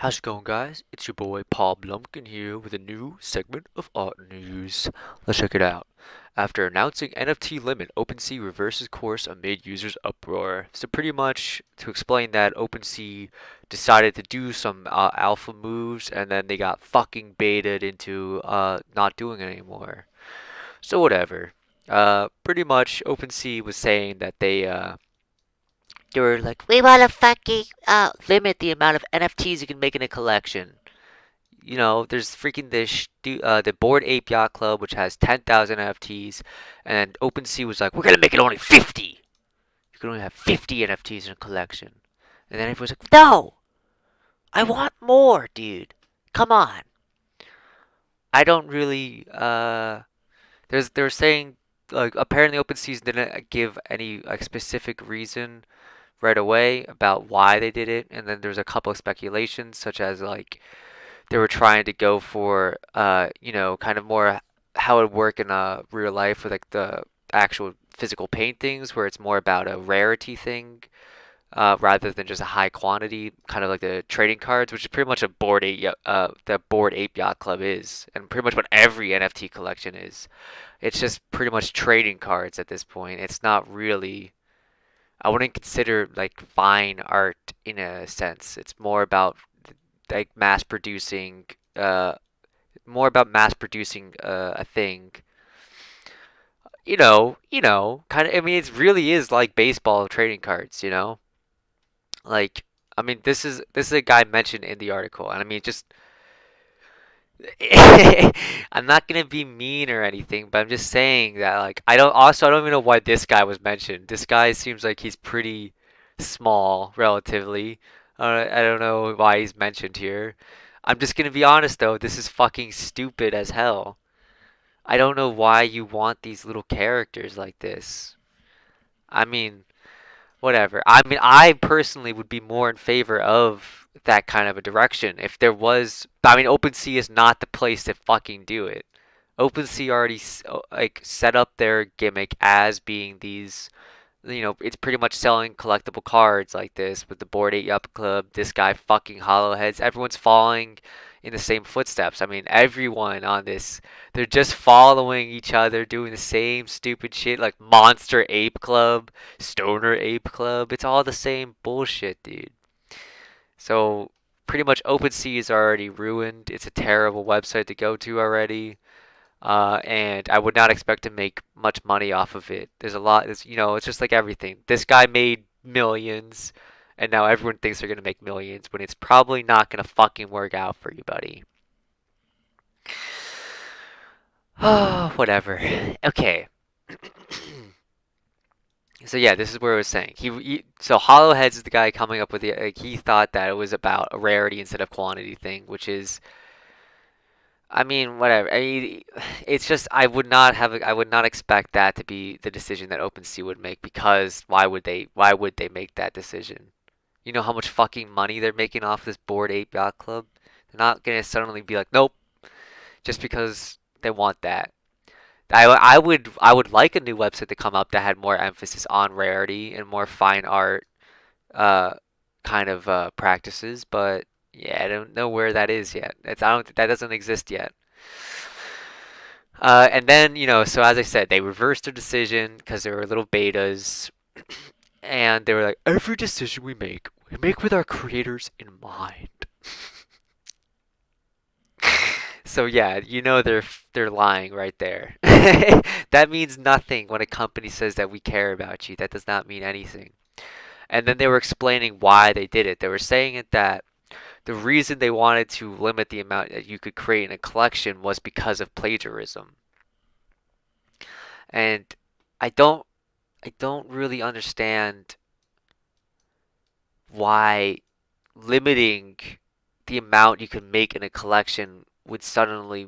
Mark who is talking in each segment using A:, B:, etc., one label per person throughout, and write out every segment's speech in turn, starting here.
A: How's it going, guys? It's your boy Paul Blumpkin here with a new segment of Art News. Let's check it out. After announcing NFT limit, OpenSea reverses course amid users' uproar. So pretty much to explain that, OpenSea decided to do some alpha moves, and then they got fucking baited into not doing it anymore. So whatever. Pretty much OpenSea was saying that they were like, we want to fucking limit the amount of NFTs you can make in a collection. You know, there's freaking the Board Ape Yacht Club, which has 10,000 NFTs, and OpenSea was like, we're gonna make it only 50. You can only have 50 NFTs in a collection. And then everyone's like, no, I want more, dude. Come on. I don't really. They're saying like apparently OpenSea didn't give any like specific reason right away about why they did it, and then there's a couple of speculations such as like they were trying to go for kind of more how it would work in real life with like the actual physical paintings where it's more about a rarity thing rather than just a high quantity, kind of like the trading cards, which is pretty much a the Board Ape Yacht Club is, and pretty much what every NFT collection is. It's just pretty much trading cards at this point. It's not really. I wouldn't consider like fine art in a sense. It's like mass producing uh mass producing a thing. Kind of. I mean, it really is like baseball trading cards. Like I mean, this is a guy mentioned in the article, and I mean, just I'm not gonna be mean or anything, but I'm just saying that like I don't even know why this guy was mentioned. This guy seems like he's pretty small relatively. I don't know why he's mentioned here. I'm just gonna be honest though, this is fucking stupid as hell. I don't know why you want these little characters like this. I mean, whatever. I mean, I personally would be more in favor of that kind of a direction if there was. I mean, OpenSea is not the place to fucking do it. OpenSea already like set up their gimmick as being these. It's pretty much selling collectible cards like this with the Bored Ape Yacht Club. This guy fucking Hollowheads. Everyone's following in the same footsteps. I mean, everyone on this, they're just following each other, doing the same stupid shit like Monster Ape Club, Stoner Ape Club. It's all the same bullshit, dude. So pretty much OpenSea is already ruined. It's a terrible website to go to already. And I would not expect to make much money off of it. There's a lot, it's just like everything. This guy made millions, and now everyone thinks they're gonna make millions when it's probably not gonna fucking work out for you, buddy. Oh, whatever. Okay. So yeah, this is where I was saying. So Hollowheads is the guy coming up with the. Like, he thought that it was about a rarity instead of quantity thing, which is, I mean, whatever. I mean, it's just I would not expect that to be the decision that OpenSea would make because why would they make that decision? You know how much fucking money they're making off this Bored Ape Yacht Club? They're not gonna suddenly be like, nope, just because they want that. I would like a new website to come up that had more emphasis on rarity and more fine art uh kind of practices, but yeah, I don't know where that is yet. That doesn't exist yet. And then, so as I said, they reversed their decision because there were little betas, and they were like, every decision we make with our creators in mind. So yeah, they're lying right there. That means nothing when a company says that we care about you. That does not mean anything. And then they were explaining why they did it. They were saying it that the reason they wanted to limit the amount that you could create in a collection was because of plagiarism. And I don't I don't really understand why limiting the amount you can make in a collection would suddenly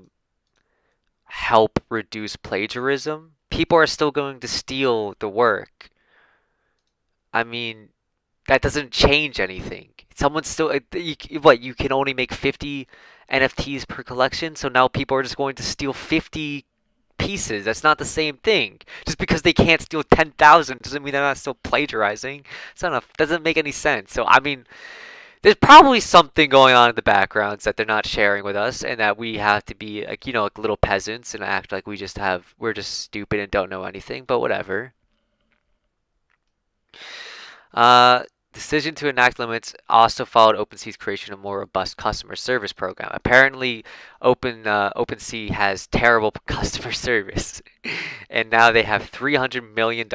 A: help reduce plagiarism. People are still going to steal the work. I mean, that doesn't change anything. Someone's still what you can only make 50 NFTs per collection, so now people are just going to steal 50 pieces. That's not the same thing. Just because they can't steal 10,000 doesn't mean they're not still plagiarizing. It's not enough. Doesn't make any sense. So I mean, there's probably something going on in the backgrounds that they're not sharing with us, and that we have to be like, like little peasants and act like we're just stupid and don't know anything, but whatever. Uh, Decision to enact limits also followed OpenSea's creation of a more robust customer service program. Apparently, OpenSea has terrible customer service, and now they have $300 million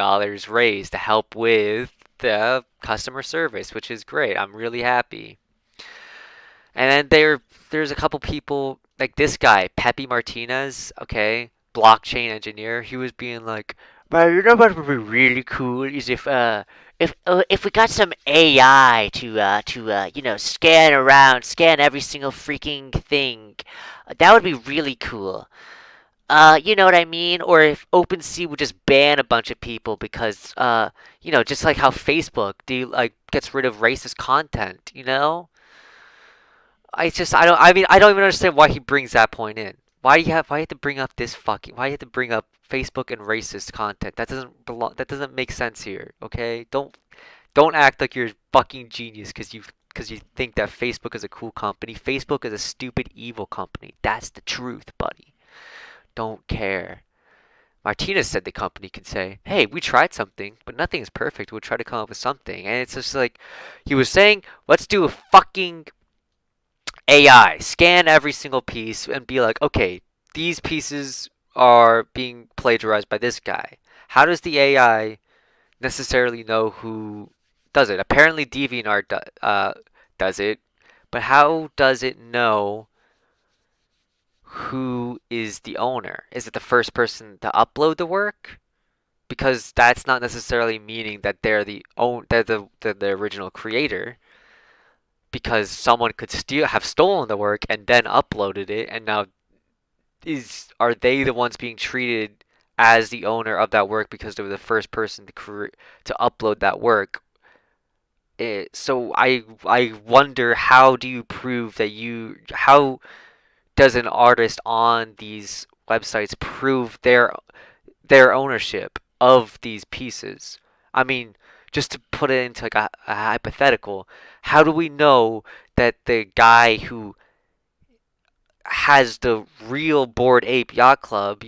A: raised to help with the customer service, which is great. I'm really happy. And then there's a couple people like this guy, Pepe Martinez, okay, blockchain engineer. He was being like, "Man, you know what would be really cool is if we got some AI to scan around, scan every single freaking thing. That would be really cool. You know what I mean? Or if OpenSea would just ban a bunch of people because just like how Facebook gets rid of racist content, you know?" I don't even understand why he brings that point in. Why you have to bring up why you have to bring up Facebook and racist content? That doesn't make sense here, okay? Don't act like you're a fucking genius because you think that Facebook is a cool company. Facebook is a stupid evil company. That's the truth, buddy. Don't care. Martinez said the company can say, "Hey, we tried something, but nothing is perfect. We'll try to come up with something." And it's just like he was saying, "Let's do a fucking AI, scan every single piece and be like, okay, these pieces are being plagiarized by this guy. How does the AI necessarily know who does it? Apparently, does it, but how does it know who is the owner? Is it the first person to upload the work? Because that's not necessarily meaning that they're the original creator. Because someone could have stolen the work and then uploaded it, and now are they the ones being treated as the owner of that work because they were the first person to upload that work? So I wonder, how do you prove that how does an artist on these websites prove their ownership of these pieces? I mean, just to put it into like a hypothetical, how do we know that the guy who has the real Bored Ape Yacht Club,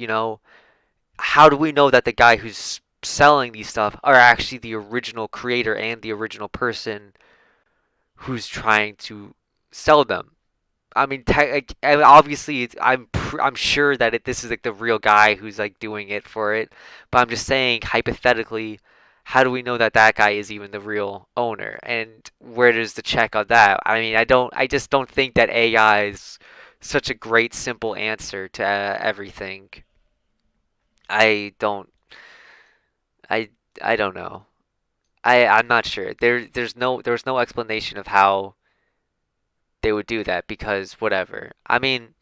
A: how do we know that the guy who's selling these stuff are actually the original creator and the original person who's trying to sell them? I mean, obviously, I'm sure that this is like the real guy who's like doing it for it, but I'm just saying hypothetically, how do we know that that guy is even the real owner? And where does the check on that? I mean, I just don't think that AI is such a great simple answer to everything. I don't, I, I don't know. I'm not sure. There was no explanation of how they would do that because whatever. I mean,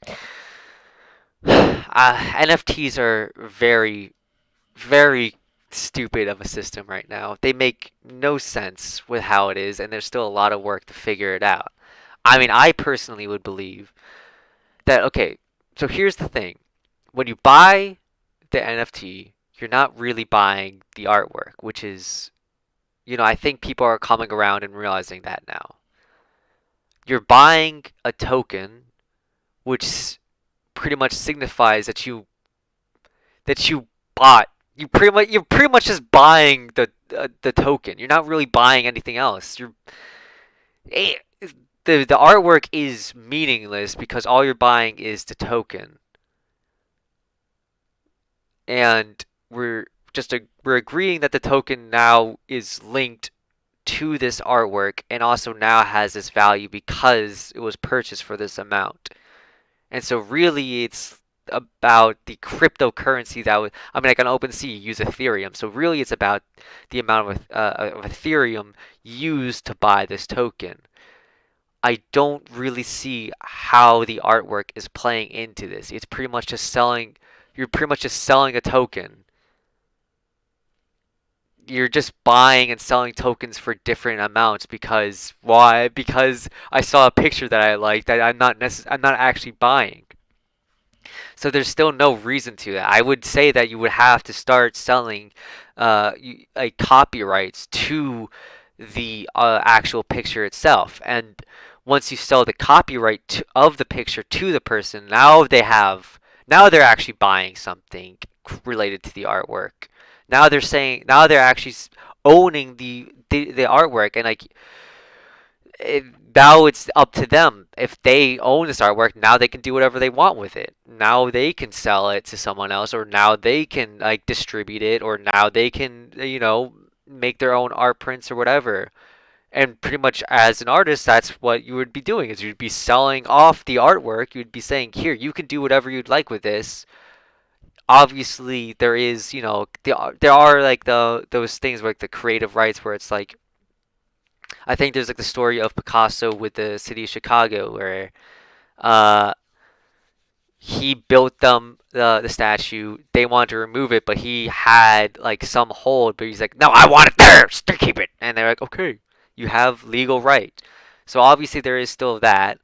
A: NFTs are very, very stupid of a system right now. They make no sense with how it is, and there's still a lot of work to figure it out. I mean, I personally would believe that, okay, so here's the thing. When you buy the NFT, you're not really buying the artwork, which is, I think people are coming around and realizing that now. You're buying a token, which pretty much signifies that you bought. You're pretty much just buying the token. You're not really buying anything else. Eh, the artwork is meaningless because all you're buying is the token, and we're agreeing that the token now is linked to this artwork and also now has this value because it was purchased for this amount. And so really it's about the cryptocurrency that would, I mean, like on OpenSea you use Ethereum. So really it's about the amount of Ethereum used to buy this token. I don't really see how the artwork is playing into this. It's pretty much just selling, you're pretty much just selling a token. You're just buying and selling tokens for different amounts because why? Because I saw a picture that I liked that I'm not actually buying. So there's still no reason to that. I would say that you would have to start selling like copyrights to the actual picture itself. And once you sell the copyright of the picture to the person, now they're actually buying something related to the artwork. Now they're actually owning the artwork, and like it, now it's up to them. If they own this artwork, now they can do whatever they want with it. Now they can sell it to someone else, or now they can like distribute it, or now they can make their own art prints or whatever. And pretty much as an artist, that's what you would be doing, is you'd be selling off the artwork. You'd be saying, here, you can do whatever you'd like with this. Obviously, there is, there are like those things like the creative rights where it's like, I think there's like the story of Picasso with the city of Chicago where uh, he built them the statue. They wanted to remove it, but he had like some hold. But he's like, "No, I want it there. Still keep it." And they're like, "Okay, you have legal right." So obviously there is still that.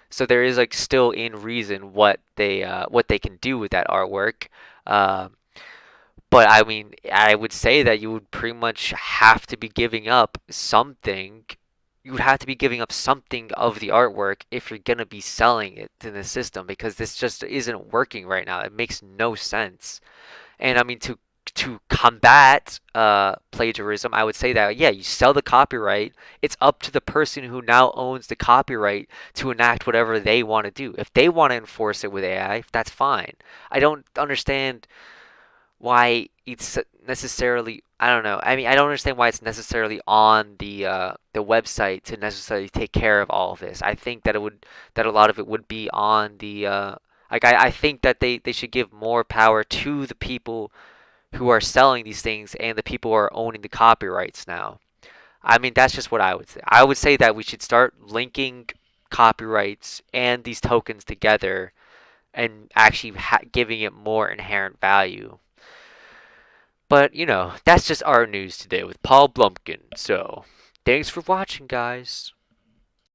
A: So there is like still in reason what they can do with that artwork. Um, but I mean, I would say that you would pretty much have to be giving up something. You would have to be giving up something of the artwork if you're gonna be selling it in the system, because this just isn't working right now. It makes no sense. And I mean, to combat plagiarism, I would say that yeah, you sell the copyright. It's up to the person who now owns the copyright to enact whatever they want to do. If they want to enforce it with AI, that's fine. I don't understand why it's necessarily, I don't know. I mean, I don't understand why it's necessarily on the website to necessarily take care of all of this. I think that that a lot of it would be on the like I think that they should give more power to the people who are selling these things and the people who are owning the copyrights now. I mean, that's just what I would say. I would say that we should start linking copyrights and these tokens together and actually giving it more inherent value. But, that's just our news today with Paul Blumpkin. So, thanks for watching, guys.